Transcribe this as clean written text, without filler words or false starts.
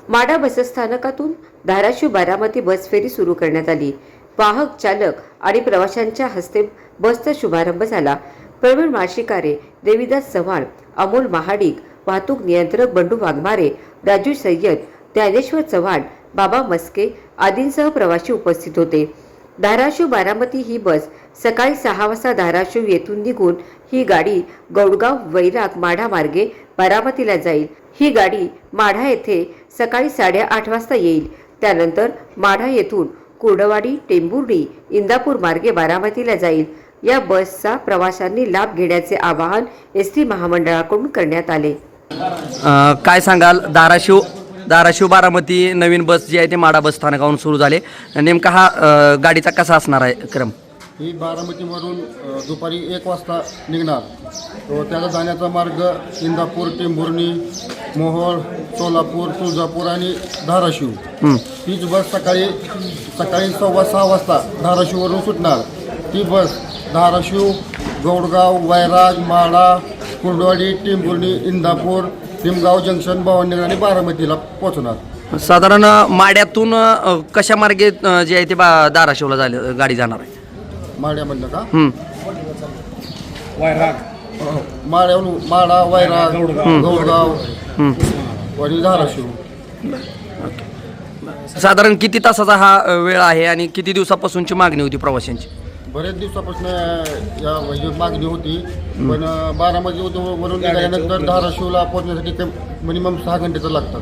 माढा बसस्थानकातून धाराशिव बारामती बस फेरी सुरू करण्यात आली। वाहक चालक आणि प्रवाशांच्या हस्ते बसचा शुभारंभ झाला। प्रवीण माशिकारे, देविदास चव्हाण, अमोल महाडिक, वाहतूक नियंत्रक बंडू वाघमारे, राजू सय्यद, ज्ञानेश्वर चव्हाण, बाबा मस्के आदींसह प्रवासी उपस्थित होते। धाराशिव बारामती ही बस सकाळी 6 वाजता धाराशिव येथून निघून ही गाडी गौडगाव वैराग माढा मार्गे बारामतीला जाईल। ही गाडी माढा येथे सकाळी 8:30 वाजता येईल। त्यानंतर माढा येथून कुर्डवाडी, टेंभुर्णी, इंदापूर मार्गे बारामतीला जाईल। या बसचा प्रवाशांनी लाभ घेण्याचे आवाहन एसटी महामंडळाकडून करण्यात आले। काय सांगाल, धाराशिव बारामती नवीन बस जी आहे ते माढा बस स्थानकावरून सुरू झाले, नेमका हा गाडीचा कसा असणार आहे क्रम? ही बारामतीवरून दुपारी 1 वाजता निघणार। तो त्याला जाण्याचा मार्ग इंदापूर, टेंभुर्णी, मोहोळ, सोलापूर, तुळजापूर आणि धाराशिव। हीच बस सकाळी 6:15 वाजता धाराशिववरून सुटणार। ती बस धाराशिव, गौडगाव, वैराग, माढा, कुर्डवाडी, टेंभुर्णी, इंदापूर, निमगाव जंक्शन, भवानीनगर आणि बारामतीला पोहोचणार। साधारण माड्यातून कशा मार्गे जे आहे ते धाराशिवला गाडी जाणार आहे? माढ्यामधलं का? माढ्यावरून माढा, वैराग, गौडगाव आणि धाराशिव। साधारण किती तासाचा हा वेळ आहे आणि किती दिवसापासूनची मागणी होती प्रवाशांची? बरेच दिवसापासून या म्हणजे मागणी होती, पण बारामती वरून निघाल्यानंतर धाराशिवला पोहोचण्यासाठी मिनिमम 6 घंटे तर लागतात।